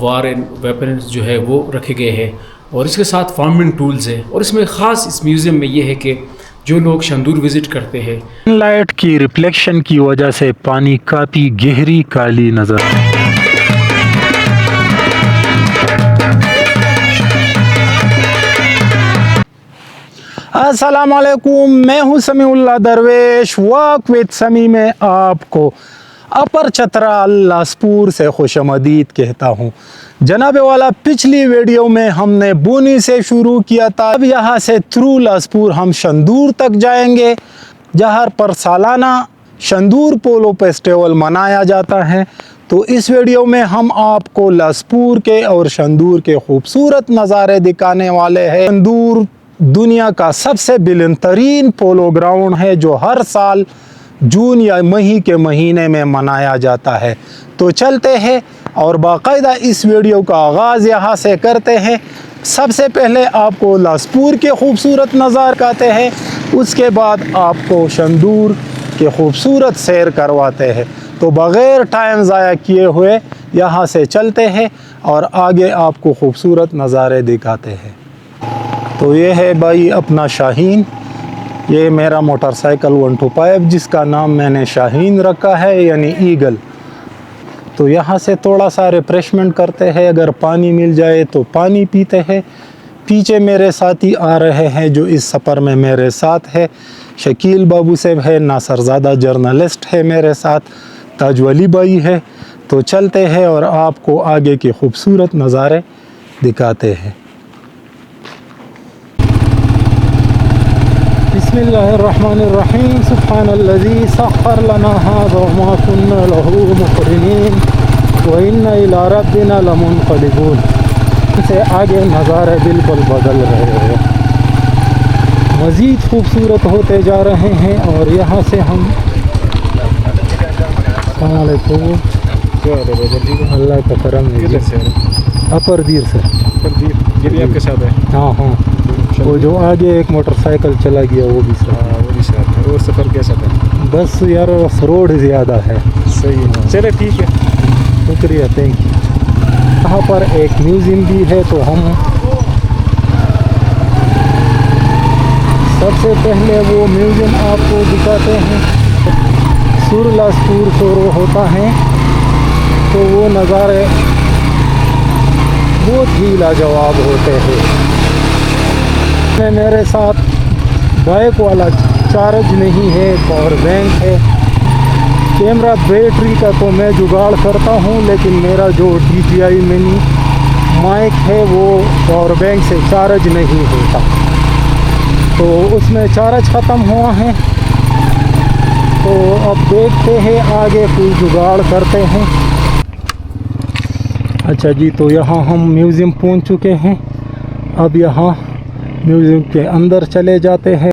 War and weapons जो है वो रखे गए हैं, और इसके साथ फार्मिंग टूल्स हैं। और इसमें ख़ास इस म्यूज़ियम में ये है कि जो लोग शंदूर विज़िट करते हैं, लाइट की रिफ्लेक्शन की वजह से पानी काफ़ी गहरी काली नज़र अस्सलाम वालेकुम, मैं हूं समीउल्लाह दरवेश। वॉक विद समी में आपको अपर चतरा लासपुर से खुशामदीद कहता हूं। जनाब वाला, पिछली वीडियो में हमने बुनी से शुरू किया था। अब यहां से थ्रू लासपुर हम शंदूर तक जाएंगे, जहां पर सालाना शंदूर पोलो फेस्टिवल मनाया जाता है। तो इस वीडियो में हम आपको लासपुर के और शंदूर के खूबसूरत नज़ारे दिखाने वाले हैं। शंदूर दुनिया का सबसे बुलंद तरीन पोलो ग्राउंड है, जो हर साल जून या मई के महीने में मनाया जाता है। तो चलते हैं और बाकायदा इस वीडियो का आगाज़ यहाँ से करते हैं। सबसे पहले आपको लासपुर के खूबसूरत नज़ारे दिखाते हैं, उसके बाद आपको शंदूर के खूबसूरत सैर करवाते हैं। तो बग़ैर टाइम ज़ाया किए हुए यहाँ से चलते हैं और आगे आपको खूबसूरत नज़ारे दिखाते हैं। तो ये है भाई अपना शाहीन, ये मेरा मोटरसाइकिल 125 जिसका नाम मैंने शाहीन रखा है, यानी ईगल। तो यहाँ से थोड़ा सा रिफ्रेशमेंट करते हैं, अगर पानी मिल जाए तो पानी पीते हैं। पीछे मेरे साथी आ रहे हैं जो इस सफ़र में मेरे साथ है। शकील बाबू साहब है, नासरज़ादा जर्नलिस्ट है मेरे साथ, ताजवली भाई है। तो चलते हैं और आपको आगे के खूबसूरत नज़ारे दिखाते हैं। बिस्मिल्लाहिर्रहमानिर्रहीम। सुब्हानल्लज़ी सख़्ख़र लना हाज़ा वमा कुन्ना लहू मुक़रिनीन व इन्ना इला रब्बिना लमुनक़लिबून। से आगे नज़ारे बिल्कुल बदल रहे हैं, मज़ीद खूबसूरत होते जा रहे हैं। और यहाँ से हम अल्लाह का करम है। अपर दीर से ये भी आपके साथ है? हाँ हाँ, वो जो आगे एक मोटरसाइकिल चला गया वो भी साथ। हाँ, वो भी साथ है। और सफ़र कैसा था? बस यार रोड ज़्यादा है। सही है, चले ठीक है, शुक्रिया, थैंक यू। यहाँ पर एक म्यूज़ियम भी है, तो हम सबसे पहले वो म्यूज़ियम आपको दिखाते हैं। सुर लासपुर शुरू होता है तो वो नज़ारे बहुत ही लाजवाब होते हैं। मेरे साथ बाइक वाला चार्ज नहीं है, पावर बैंक है। कैमरा बैटरी का तो मैं जुगाड़ करता हूँ, लेकिन मेरा जो DJI मिनी माइक है वो पावर बैंक से चार्ज नहीं होता, तो उसमें चार्ज ख़त्म हुआ है। तो अब देखते हैं, आगे कोई जुगाड़ करते हैं। अच्छा जी, तो यहाँ हम म्यूज़ियम पहुँच चुके हैं। अब यहाँ म्यूज़ियम के अंदर चले जाते हैं।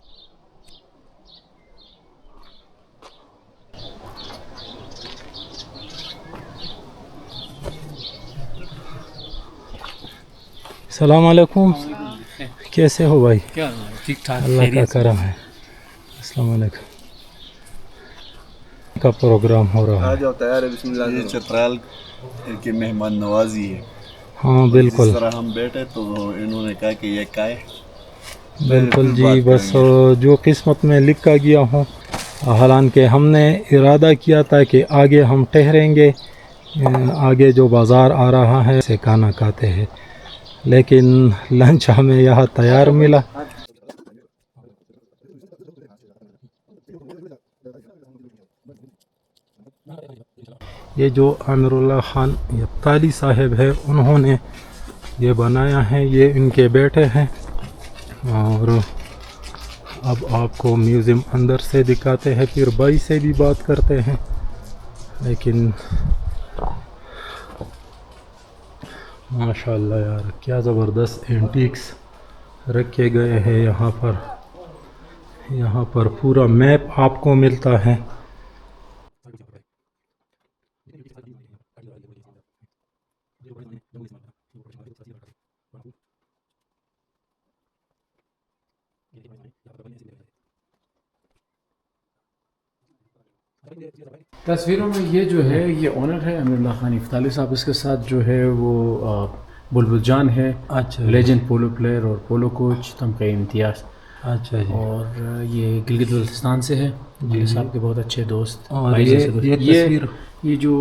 अस्सलाम वालेकुम, कैसे हो भाई? क्या ठीक ठाक, अल्लाह का करम है। अस्सलाम वालेकुम। का प्रोग्राम हो रहा है। आ जाओ, तैयार है, बिस्मिल्लाह। ये चतराल की मेहमान नवाजी है। हाँ बिल्कुल, जिस तरह हम बैठे तो इन्होंने कहा कि ये काय बिल्कुल जी। बस जो किस्मत में लिखा गया हो। हालांकि हमने इरादा किया था कि आगे हम ठहरेंगे, आगे जो बाज़ार आ रहा है से खाना खाते हैं, लेकिन लंच हमें यहाँ तैयार मिला। ये जो आमिरुल्लाह खान यफ्ताली साहब है, उन्होंने ये बनाया है, ये इनके बेटे हैं। और अब आपको म्यूज़ियम अंदर से दिखाते हैं, फिर भाई से भी बात करते हैं। लेकिन माशाल्लाह यार, क्या ज़बरदस्त एंटीक्स रखे गए हैं यहाँ पर। यहाँ पर पूरा मैप आपको मिलता है। तस्वीरों में ये जो है ये ऑनर है अमीरुल्लाह खान इफ्ताली साहब, इसके साथ जो है वो बुलबुल जान है, अच्छा लेजेंड पोलो प्लेयर और पोलो कोच तमग़ा इम्तियाज़। अच्छा जी। और ये गिलगित बल्तिस्तान से है, जी साहब के बहुत अच्छे दोस्त। और ये तस्वीर ये जो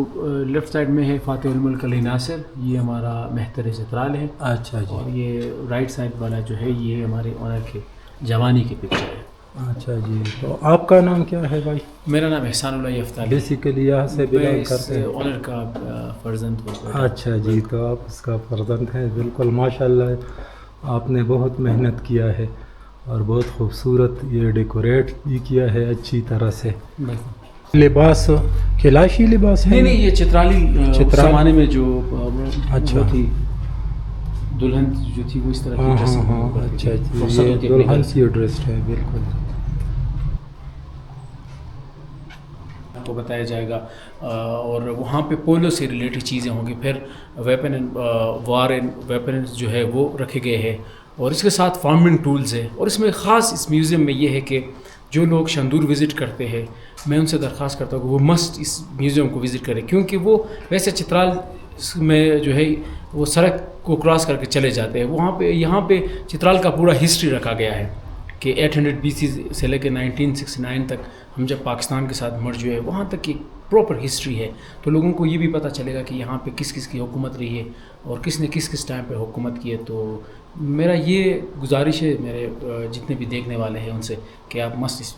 लेफ़्ट साइड में है फ़ातिह उल मुल्क अली नासिर, ये हमारा मेहतर चित्राल है। अच्छा जी। और ये राइट साइड वाला जो है ये हमारे ऑनर के जवानी की पिक्चर है। अच्छा जी। तो आपका नाम क्या है भाई? मेरा नाम एहसानुल्लाह इफ्ताली। बेसिकली यहाँ से बिलोंग करते हैं? ऑनर का फर्जंद हो। अच्छा जी, तो आप उसका फर्जंद हैं। बिल्कुल माशाल्लाह, आपने बहुत मेहनत किया है और बहुत खूबसूरत ये डेकोरेट भी किया है अच्छी तरह से। लिबास खिलाशी लिबास है? नहीं, ये चित्राली ज़माने में जो अच्छा थी दुल्हन जो थी वो इस तरह की ड्रेस। अच्छा, ये दुल्हन सी ड्रेस है। बिल्कुल आपको बताया जाएगा। और वहाँ पे पोलो से रिलेटेड चीज़ें होंगी, फिर weapon and war and weapons जो है वो रखे गए हैं, और इसके साथ फार्मिंग टूल्स है। और इसमें ख़ास इस म्यूज़ियम में ये है कि जो लोग शंदूर विज़िट करते हैं, मैं उनसे दरख्वास्त करता हूँ कि वो मस्ट इस म्यूज़ियम को विज़िट करें, क्योंकि वो वैसे चित्राल में जो है वो सड़क को क्रॉस करके चले जाते हैं। वहाँ पे यहाँ पे चित्राल का पूरा हिस्ट्री रखा गया है कि 800 BC से लेकर 1969 तक हम जब पाकिस्तान के साथ मर्ज हुए, वहाँ तक की प्रॉपर हिस्ट्री है। तो लोगों को ये भी पता चलेगा कि यहाँ पे किस किस की हुकूमत रही है और किसने किस किस टाइम पे हुकूमत की है। तो मेरा ये गुजारिश है मेरे जितने भी देखने वाले हैं उनसे कि आप मस्त इस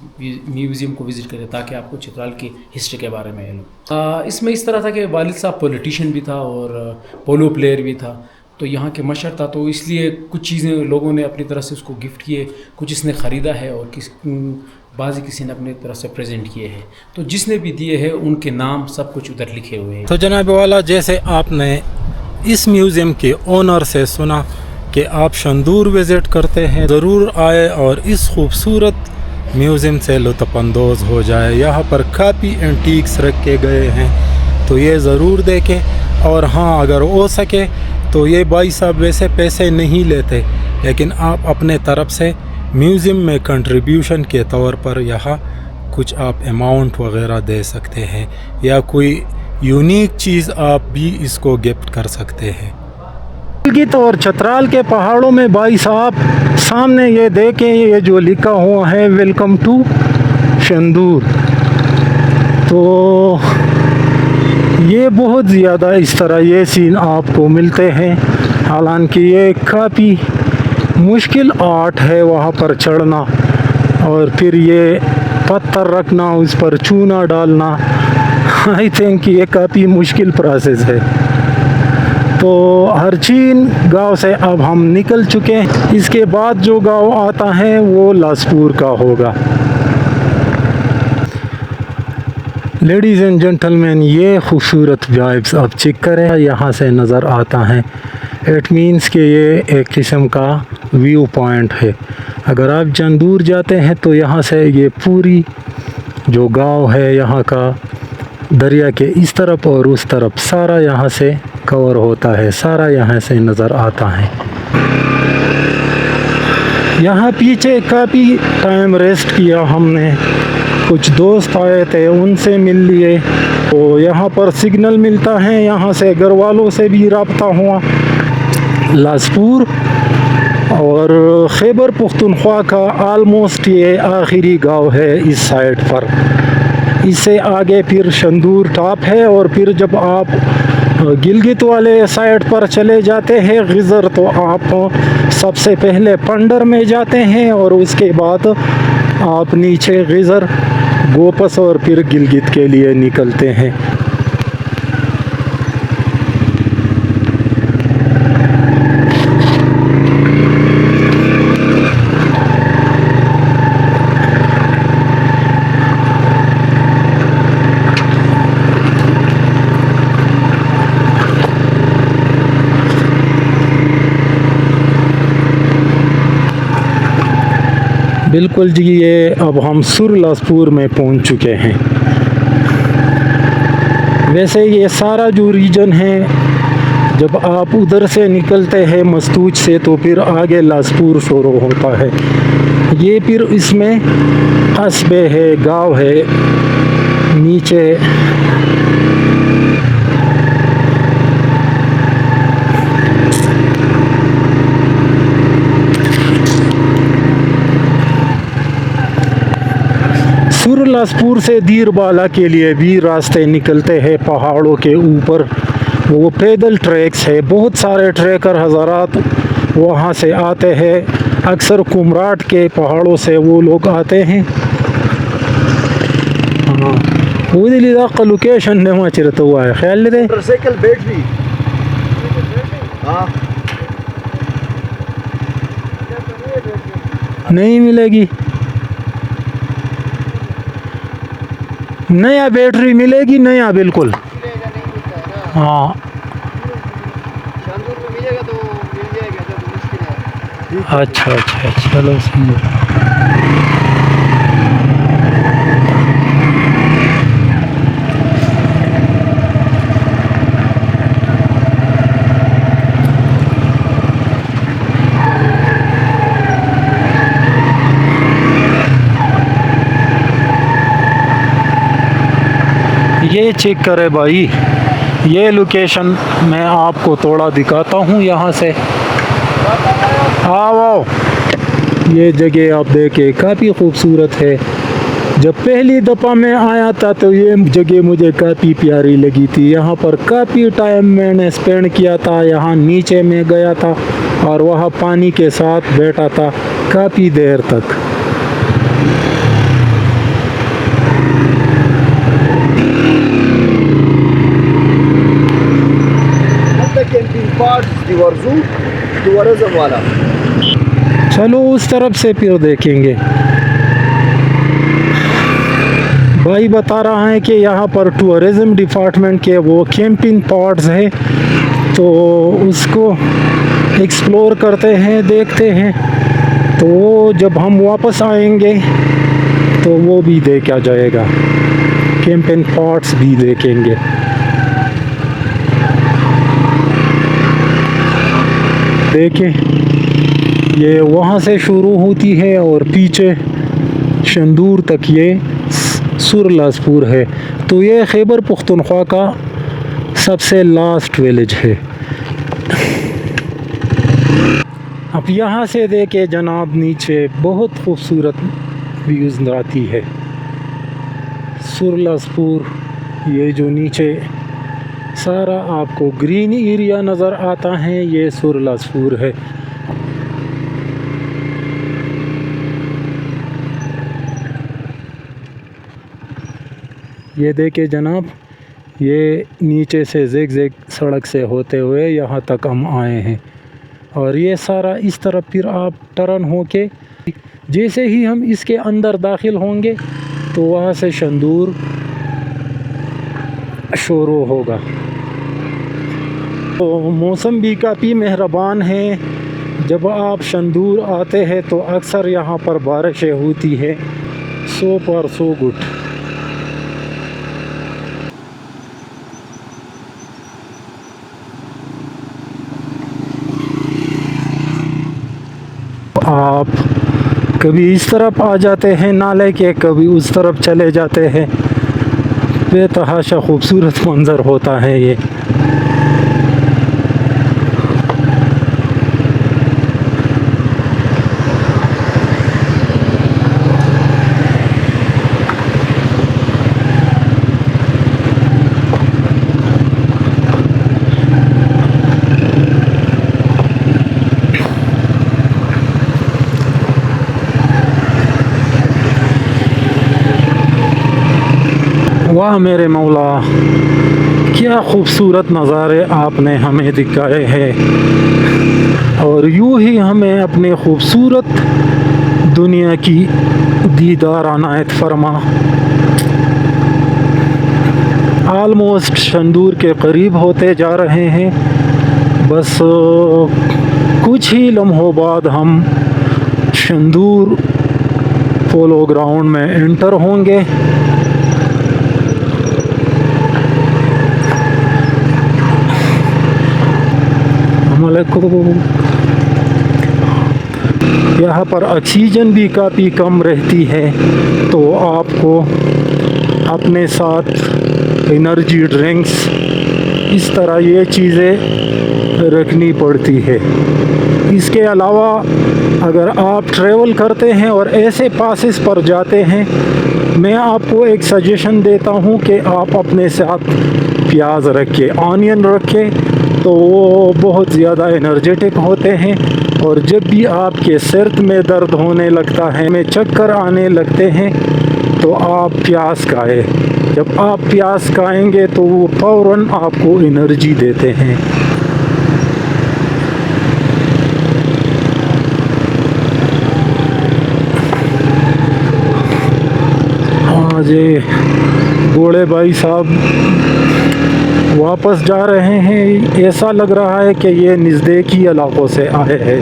म्यूज़ियम को विज़िट करें, ताकि आपको चित्राल की हिस्ट्री के बारे में इल्म। इसमें इस तरह था कि वालिद साहब पॉलिटिशियन भी था और पोलो प्लेयर भी था, तो यहाँ के मशहूर था, तो इसलिए कुछ चीज़ें लोगों ने अपनी तरफ से उसको गिफ्ट किए, कुछ इसने ख़रीदा है और बाज़ी किसी ने अपनी तरफ से प्रेजेंट किए हैं। तो जिसने भी दिए हैं उनके नाम सब कुछ उधर लिखे हुए हैं। तो जनाब वाला, जैसे आपने इस म्यूज़ियम के ओनर से सुना कि आप शंदूर विज़िट करते हैं, ज़रूर आए और इस खूबसूरत म्यूज़ियम से लुत्फ़अंदोज़ हो जाए। यहाँ पर काफ़ी एंटीक्स रखे गए हैं, तो ये ज़रूर देखें। और हाँ, अगर हो सके तो ये भाई साहब वैसे पैसे नहीं लेते, लेकिन आप अपने तरफ से म्यूज़ियम में कंट्रीब्यूशन के तौर पर यहाँ कुछ आप अमाउंट वग़ैरह दे सकते हैं, या कोई यूनिक चीज़ आप भी इसको गिफ्ट कर सकते हैं। गिलगित और चतराल के पहाड़ों में भाई साहब सामने ये देखें, ये जो लिखा हुआ है वेलकम टू शंदूर, तो ये बहुत ज़्यादा इस तरह ये सीन आपको मिलते हैं। हालांकि ये काफ़ी मुश्किल आर्ट है वहाँ पर चढ़ना, और फिर ये पत्थर रखना, उस पर चूना डालना। आई थिंक ये काफ़ी मुश्किल प्रोसेस है। तो हरचीन गांव से अब हम निकल चुके हैं। इसके बाद जो गांव आता है वो लासपुर का होगा। लेडीज़ एंड जेंटलमैन, ये खूबसूरत वाइब्स अब चेक करें, यहाँ से नज़र आता है। इट मीन्स कि ये एक किस्म का व्यू पॉइंट है। अगर आप चंदूर जाते हैं तो यहाँ से ये पूरी जो गांव है यहाँ का दरिया के इस तरफ और उस तरफ सारा यहाँ से कवर होता है, सारा यहाँ से नज़र आता है। यहाँ पीछे काफ़ी टाइम रेस्ट किया हमने, कुछ दोस्त आए थे उनसे मिल लिए, तो यहाँ पर सिग्नल मिलता है, यहाँ से घर वालों से भी रब्ता हुआ। लासपुर और खैबर पख्तूनख्वा का आलमोस्ट ये आखिरी गांव है इस साइड पर। इससे आगे फिर शंदूर टॉप है, और फिर जब आप गिलगित वाले साइड पर चले जाते हैं गिज़र, तो आप सबसे पहले पंडर में जाते हैं और उसके बाद आप नीचे गिज़र, गोपस और फिर गिलगित के लिए निकलते हैं। बिल्कुल जी, ये अब हम सुर लासपुर में पहुंच चुके हैं। वैसे ये सारा जो रीजन है, जब आप उधर से निकलते हैं मस्तूज से, तो फिर आगे लासपुर शुरू होता है। ये फिर इसमें कस्बे है, गांव है, नीचे सुरलासपुर से दीरबाला के लिए भी रास्ते निकलते हैं पहाड़ों के ऊपर। वो पैदल ट्रैक्स है, बहुत सारे ट्रैकर हज़ारात वहाँ से आते हैं। अक्सर कुमराट के पहाड़ों से वो लोग आते हैं। हाँ, वो का लोकेशन नहीं चिरता हुआ है ख्याल ले मोटरसाइकिल बैटरी। हाँ, नहीं मिलेगी। नया बैटरी मिलेगी, नया बिल्कुल। हाँ मिलेगा तो मिल जाएगा, जब मुश्किल है। अच्छा अच्छा, चलो सही है। ये चेक करे भाई, ये लोकेशन मैं आपको थोड़ा दिखाता हूँ यहाँ से। आओ, ये जगह आप देखें काफ़ी खूबसूरत है। जब पहली दफ़ा मैं आया था तो ये जगह मुझे काफ़ी प्यारी लगी थी। यहाँ पर काफ़ी टाइम मैंने स्पेंड किया था। यहाँ नीचे में गया था और वहाँ पानी के साथ बैठा था काफ़ी देर तक। टूरिज्म वाला। चलो उस तरफ से फिर देखेंगे। भाई बता रहा है कि यहाँ पर टूरिज़्म डिपार्टमेंट के वो कैंपिंग पॉट्स है, तो उसको एक्सप्लोर करते हैं, देखते हैं। तो जब हम वापस आएंगे तो वो भी देखा जाएगा, कैंपिंग पॉट्स भी देखेंगे। देखें, ये वहाँ से शुरू होती है और पीछे शंदूर तक ये सुरलासपुर है। तो ये खैबर पुख्तनख्वा का सबसे लास्ट विलेज है। अब यहाँ से देखे जनाब, नीचे बहुत खूबसूरत व्यूज़ आती है। सुरलासपुर, ये जो नीचे सारा आपको ग्रीन एरिया नज़र आता है, ये सुरलासपुर है। ये देखे जनाब, ये नीचे से ज़िग-ज़ैग सड़क से होते हुए यहाँ तक हम आए हैं। और ये सारा इस तरफ फिर आप टर्न होके, जैसे ही हम इसके अंदर दाखिल होंगे तो वहाँ से शंदूर शुरू होगा। तो मौसम भी काफ़ी मेहरबान है। जब आप शंदूर आते हैं तो अक्सर यहाँ पर बारिशें होती है। So for so good. आप कभी इस तरफ आ जाते हैं नाले के, कभी उस तरफ चले जाते हैं। बेतहाशा खूबसूरत मंज़र होता है ये। वाह मेरे मौला, क्या खूबसूरत नज़ारे आपने हमें दिखाए हैं। और यूँ ही हमें अपने खूबसूरत दुनिया की दीदार अनायत फरमा। आलमोस्ट शंदूर के करीब होते जा रहे हैं। बस कुछ ही लम्हों बाद हम शंदूर पोलो ग्राउंड में एंटर होंगे। यहाँ पर ऑक्सीजन भी काफ़ी कम रहती है, तो आपको अपने साथ एनर्जी ड्रिंक्स, इस तरह ये चीज़ें रखनी पड़ती है। इसके अलावा अगर आप ट्रैवल करते हैं और ऐसे पासेस पर जाते हैं, मैं आपको एक सजेशन देता हूं कि आप अपने साथ प्याज रखें, ऑनियन रखें, तो वो बहुत ज़्यादा एनर्जेटिक होते हैं। और जब भी आपके सिर में दर्द होने लगता है, में चक्कर आने लगते हैं, तो आप प्याज खाएं। जब आप प्याज खाएंगे तो वो फ़ौरन आपको एनर्जी देते हैं। हाँ जी, बूढ़े भाई साहब वापस जा रहे हैं। ऐसा लग रहा है कि ये नज़दीकी इलाकों से आए हैं,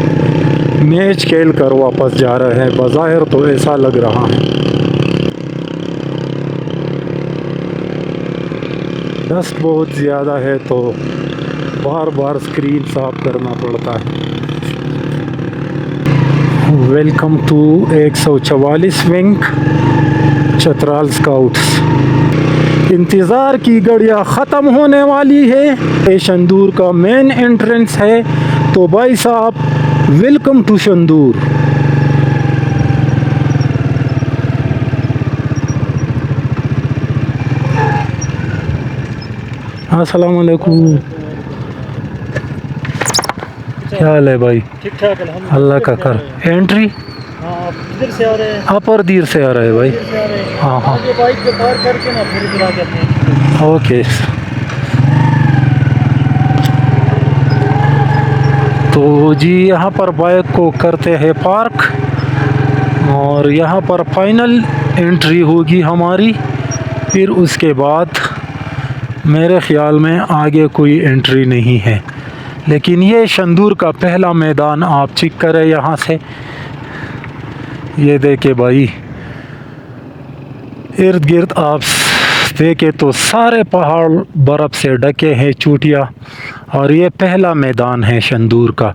मैच खेल कर वापस जा रहे हैं, बज़ाहिर तो ऐसा लग रहा है। डस्ट बहुत ज़्यादा है तो बार बार स्क्रीन साफ करना पड़ता है। Welcome to 144 wing Chitral scouts. इंतज़ार की घड़ियाँ ख़त्म होने वाली है। ये शंदूर का मेन एंट्रेंस है। तो भाई साहब, वेलकम टू शंदूर। अस्सलाम वालेकुम। क्या हाल है भाई? ठीक ठाक अल्हम्दुलिल्लाह। अल्लाह का कर। एंट्री हाँ, किधर से आ रहे हैं? अपर दीर से आ रहा है भाई। किधर से आ रहे हैं? हाँ हाँ, आगे बाइक पे पार करके ना फिर इधर आ जाते हैं। ओके। तो जी यहाँ पर बाइक को करते हैं पार्क, और यहाँ पर फाइनल एंट्री होगी हमारी। फिर उसके बाद मेरे ख़्याल में आगे कोई एंट्री नहीं है। लेकिन ये शंदूर का पहला मैदान आप चेक करें यहाँ से। ये देखे भाई, इर्द गिर्द आप देखे तो सारे पहाड़ बर्फ़ से ढके हैं, चोटियाँ। और ये पहला मैदान है शंदूर का।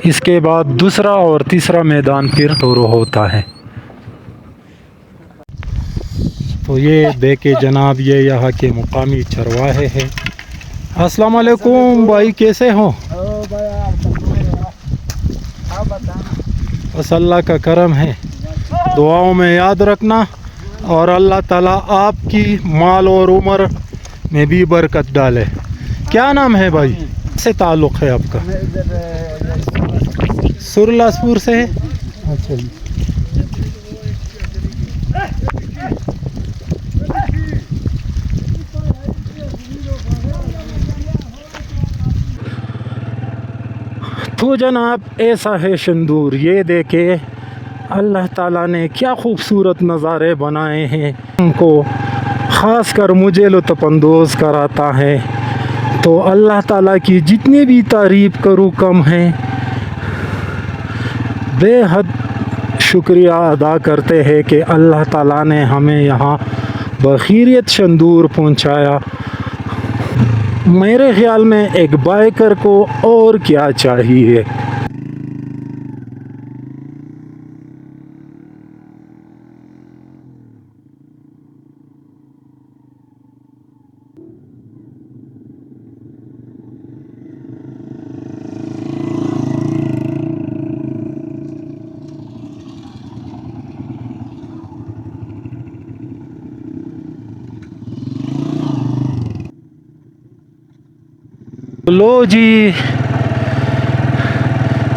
इसके बाद दूसरा और तीसरा मैदान फिर शुरू होता है। तो ये देखे जनाब, ये यहाँ के मुकामी चरवाहे हैं। अस्सलाम वालेकुम भाई, कैसे हो? बस अल्लाह का करम है, दुआओं में याद रखना, और अल्लाह ताला आपकी माल और उम्र में भी बरकत डाले। क्या नाम है भाई? से ताल्लुक़ है आपका? सुरलासपुर से है। अच्छा जी। तो जनाब, ऐसा है शंदूर। ये देखे अल्लाह ताला ने क्या खूबसूरत नज़ारे बनाए हैं, उनको ख़ास कर मुझे लुत्फ़अंदोज़ कराता है। तो अल्लाह ताला की जितनी भी तारीफ़ करूँ कम है। बेहद शुक्रिया अदा करते हैं कि अल्लाह ताला ने हमें यहाँ बखैरियत शंदूर पहुँचाया। मेरे ख़्याल में एक बाइकर को और क्या चाहिए। लो जी,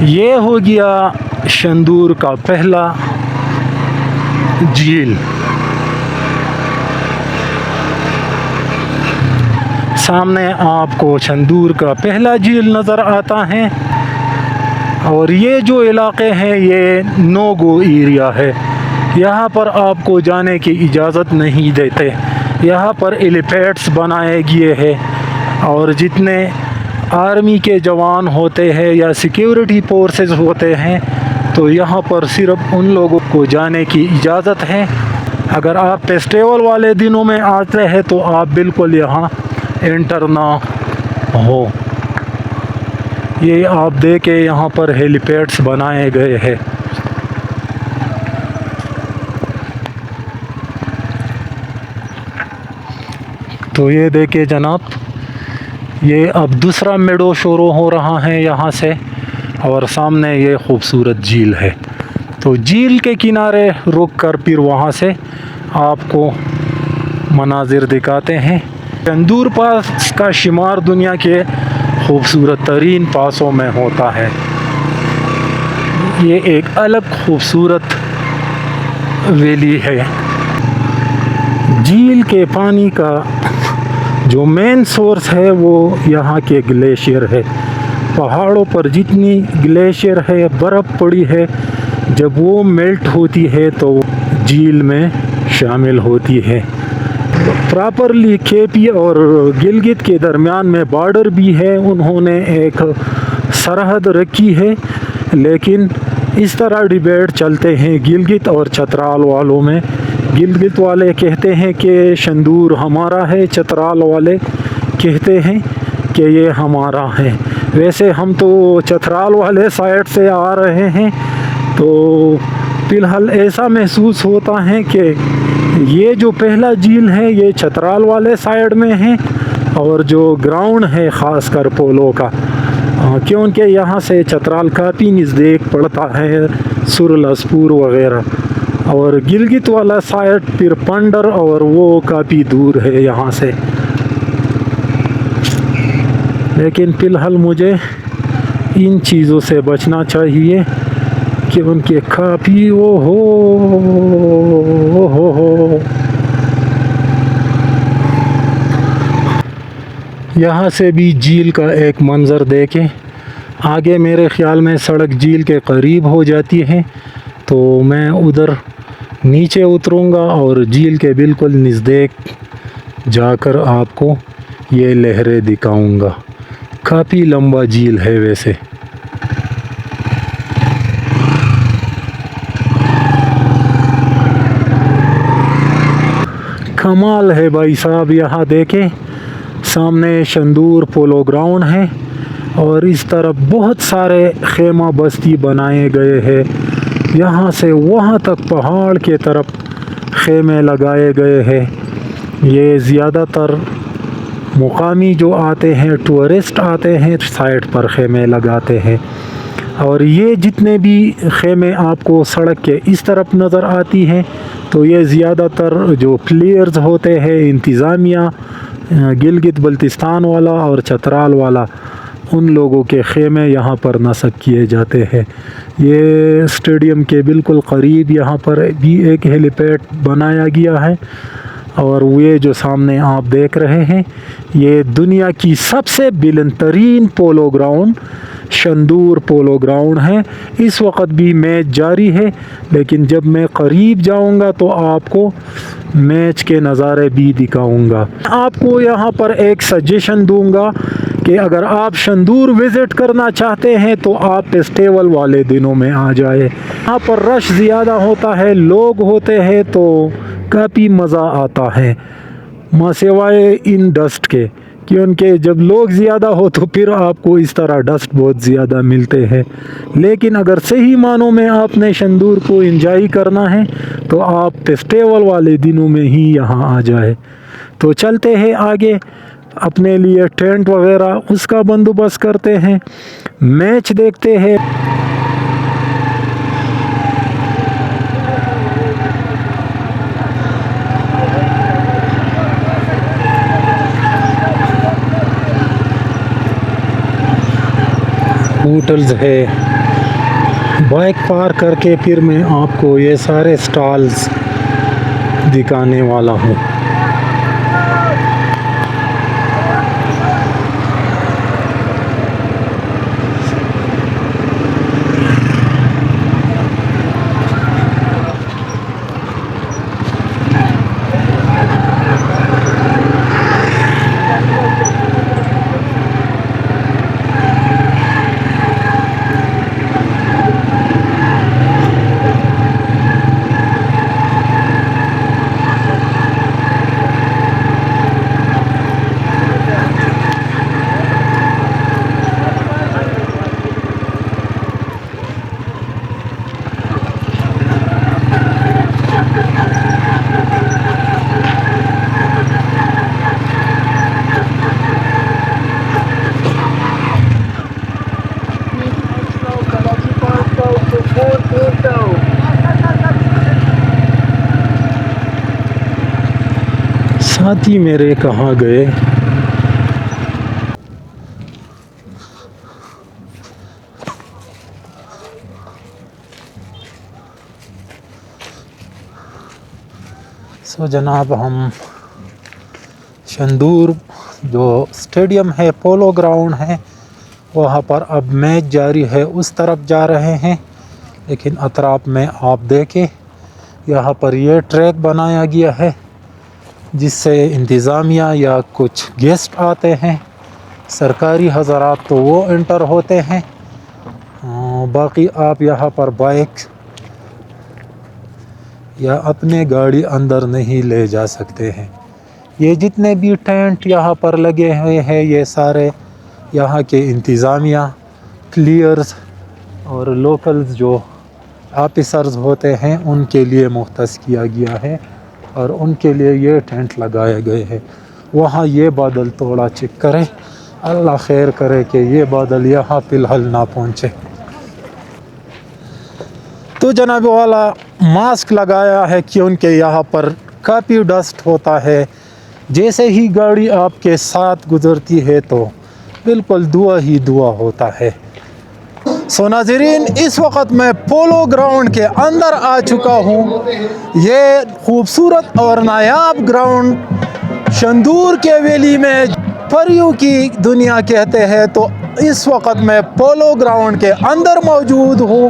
ये हो गया शंदूर का पहला झील। सामने आपको शंदूर का पहला झील नज़र आता है। और ये जो इलाके हैं, ये नो गो एरिया है। यहाँ पर आपको जाने की इजाज़त नहीं देते। यहाँ पर एलिपैड्स बनाए गए हैं, और जितने आर्मी के जवान होते हैं या सिक्योरिटी फोर्सेस होते हैं, तो यहाँ पर सिर्फ उन लोगों को जाने की इजाज़त है। अगर आप फेस्टिवल वाले दिनों में आते हैं तो आप बिल्कुल यहाँ एंटर ना हो। ये आप देखें, यहाँ पर हेलीपैड्स बनाए गए हैं। तो ये देखिए जनाब, ये अब दूसरा मेडो शुरू हो रहा है यहाँ से, और सामने ये खूबसूरत झील है। तो झील के किनारे रुक कर फिर वहाँ से आपको मनाजिर दिखाते हैं। शंदूर पास का शुमार दुनिया के खूबसूरत तरीन पासों में होता है। ये एक अलग खूबसूरत वैली है। झील के पानी का जो मेन सोर्स है वो यहाँ के ग्लेशियर है। पहाड़ों पर जितनी ग्लेशियर है, बर्फ़ पड़ी है, जब वो मेल्ट होती है तो झील में शामिल होती है। प्रॉपरली केपी और गिलगित के दरमियान में बॉर्डर भी है, उन्होंने एक सरहद रखी है, लेकिन इस तरह डिबेट चलते हैं गिलगित और चतराल वालों में। गिलगित वाले कहते हैं कि शंदूर हमारा है, चतराल वाले कहते हैं कि ये हमारा है। वैसे हम तो चतराल वाले साइड से आ रहे हैं, तो फ़िलहाल ऐसा महसूस होता है कि ये जो पहला झील है ये चतराल वाले साइड में है, और जो ग्राउंड है ख़ासकर पोलो का, क्योंकि यहाँ से चतराल काफ़ी नज़दीक पड़ता है, सुरलसपुर वगैरह, और गिलगित वाला साइड फिर पंडर और वो काफ़ी दूर है यहाँ से। लेकिन फ़िलहाल मुझे इन चीज़ों से बचना चाहिए कि उनके काफ़ी वो हो। यहाँ से भी झील का एक मंज़र देखें। आगे मेरे ख़्याल में सड़क झील के करीब हो जाती है, तो मैं उधर नीचे उतरूँगा और झील के बिल्कुल नज़दीक जाकर आपको ये लहरें दिखाऊँगा। काफ़ी लंबा झील है वैसे। कमाल है भाई साहब, यहाँ देखें सामने शंदूर पोलो ग्राउंड है, और इस तरफ बहुत सारे खेमा बस्ती बनाए गए हैं। यहाँ से वहाँ तक पहाड़ के तरफ खेमे लगाए गए हैं। ये ज़्यादातर मुकामी जो आते हैं, टूरिस्ट आते हैं, साइड पर खेमे लगाते हैं। और ये जितने भी खेमे आपको सड़क के इस तरफ नज़र आती हैं, तो ये ज़्यादातर जो प्लेयर्स होते हैं, इंतज़ामिया गिलगित बल्तिस्तान वाला और चतराल वाला, उन लोगों के खेमे यहाँ पर नस्ब किए जाते हैं। ये स्टेडियम के बिल्कुल करीब यहाँ पर भी एक हेलीपैड बनाया गया है, और ये जो सामने आप देख रहे हैं ये दुनिया की सबसे बुलंद तरीन polo ground Shandur polo ground है। इस वक्त भी मैच जारी है, लेकिन जब मैं करीब जाऊंगा तो आपको मैच के नज़ारे भी दिखाऊंगा। आपको यहाँ पर एक सजेशन दूंगा कि अगर आप शंदूर विज़िट करना चाहते हैं तो आप फेस्टिवल वाले दिनों में आ जाए। यहाँ पर रश ज़्यादा होता है, लोग होते हैं, तो काफ़ी मज़ा आता है, सिवाय इन डस्ट के, क्योंकि जब लोग ज़्यादा हो तो फिर आपको इस तरह डस्ट बहुत ज़्यादा मिलते हैं। लेकिन अगर सही मानों में आपने शंदूर को एंजॉय करना है तो आप फेस्टिवल वाले दिनों में ही यहाँ आ जाए। तो चलते हैं आगे, अपने लिए टेंट वगैरह उसका बंदोबस्त करते हैं, मैच देखते हैं। होटल्स है, बाइक पार्क करके फिर मैं आपको ये सारे स्टॉल्स दिखाने वाला हूँ। साथी मेरे कहाँ गए? सो जनाब, हम शंदूर जो स्टेडियम है, पोलो ग्राउंड है, वहाँ पर अब मैच जारी है, उस तरफ जा रहे हैं। लेकिन अतराफ में आप देखें, यहाँ पर ये ट्रैक बनाया गया है जिससे इंतज़ामिया या कुछ गेस्ट आते हैं, सरकारी हज़रात, तो वो एंटर होते हैं। बाकी आप यहाँ पर बाइक या अपने गाड़ी अंदर नहीं ले जा सकते हैं। ये जितने भी टेंट यहाँ पर लगे हुए हैं, ये सारे यहाँ के इंतज़ामिया, क्लियर्स और लोकल्स जो ऑफिसर्स होते हैं उनके लिए मुख्तस किया गया है और उनके लिए ये टेंट लगाए गए हैं। वहाँ ये बादल थोड़ा चेक करें, अल्लाह खैर करे कि ये बादल यहाँ फ़िलहाल ना पहुँचे। तो जनाब वाला मास्क लगाया है क्योंकि यहाँ पर काफ़ी डस्ट होता है। जैसे ही गाड़ी आपके साथ गुज़रती है तो बिल्कुल धुआं ही धुआं होता है। सो नाज़रीन, इस वक्त मैं पोलो ग्राउंड के अंदर आ चुका हूँ। ये खूबसूरत और नायाब ग्राउंड शंदूर के वैली में परियों की दुनिया कहते हैं। तो इस वक्त मैं पोलो ग्राउंड के अंदर मौजूद हूँ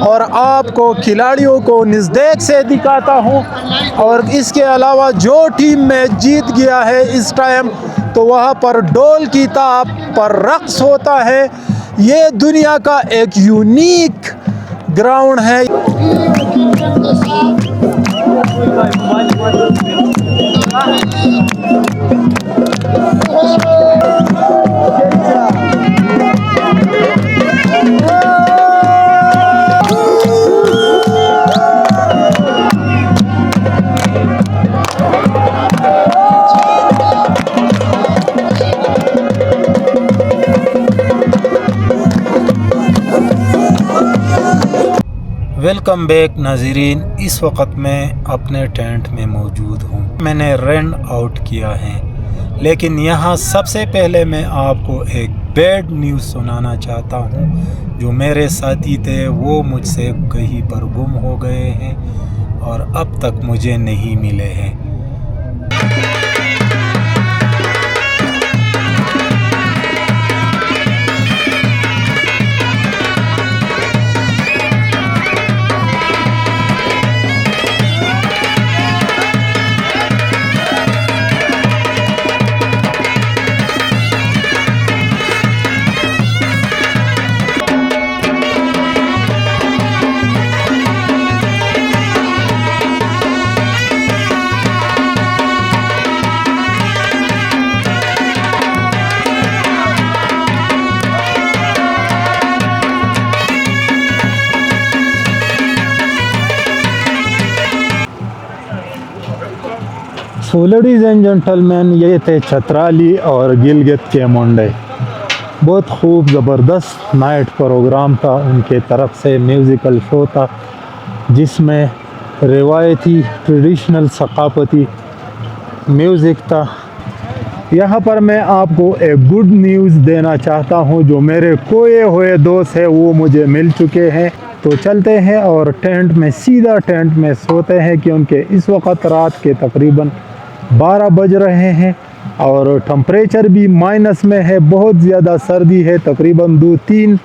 और आपको खिलाड़ियों को नज़दीक से दिखाता हूँ। और इसके अलावा जो टीम में जीत गया है इस टाइम, तो वहाँ पर ढोल की ताप पर रक़्स होता है। ये दुनिया का एक यूनिक ग्राउंड है। वेलकम बैक नाज़रीन, इस वक्त मैं अपने टेंट में मौजूद हूँ। मैंने रेंट आउट किया है, लेकिन यहाँ सबसे पहले मैं आपको एक बैड न्यूज़ सुनाना चाहता हूँ। जो मेरे साथी थे वो मुझसे कहीं पर गुम हो गए हैं और अब तक मुझे नहीं मिले हैं। सो लेडीज़ एंड जेंटलमैन, ये थे छतराली और गिलगित के मुंडे। बहुत खूब ज़बरदस्त नाइट प्रोग्राम था उनके तरफ से, म्यूज़िकल शो था जिसमें रिवायती ट्रेडिशनल सकाफती म्यूज़िक था। यहाँ पर मैं आपको एक गुड न्यूज़ देना चाहता हूँ। जो मेरे खोए हुए दोस्त हैं वो मुझे मिल चुके हैं। तो चलते हैं और टेंट में, सीधा टेंट में सोते हैं क्योंकि इस वक्त रात के तकरीबन 12 बज रहे हैं और टेम्परेचर भी माइनस में है। बहुत ज़्यादा सर्दी है, तकरीबन 2-3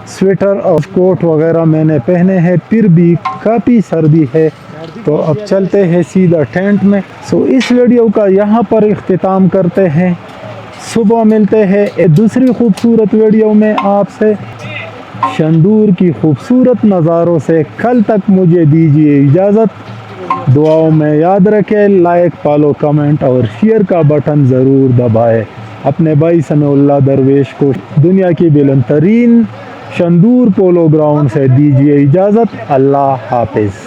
स्वेटर और कोट वगैरह मैंने पहने हैं, फिर भी काफ़ी सर्दी है। तो अब चलते हैं सीधा टेंट में। सो इस वीडियो का यहाँ पर इख्तिताम करते हैं। सुबह मिलते हैं एक दूसरी खूबसूरत वीडियो में आपसे। शंदूर की खूबसूरत नज़ारों से कल तक मुझे दीजिए इजाज़त। दुआओं में याद रखें, लाइक, फॉलो, कमेंट और शेयर का बटन ज़रूर दबाएं। अपने भाई समीउल्लाह दरवेश को दुनिया की बुलंद तरीन शंदूर पोलो ग्राउंड से दीजिए इजाज़त। अल्लाह हाफिज़।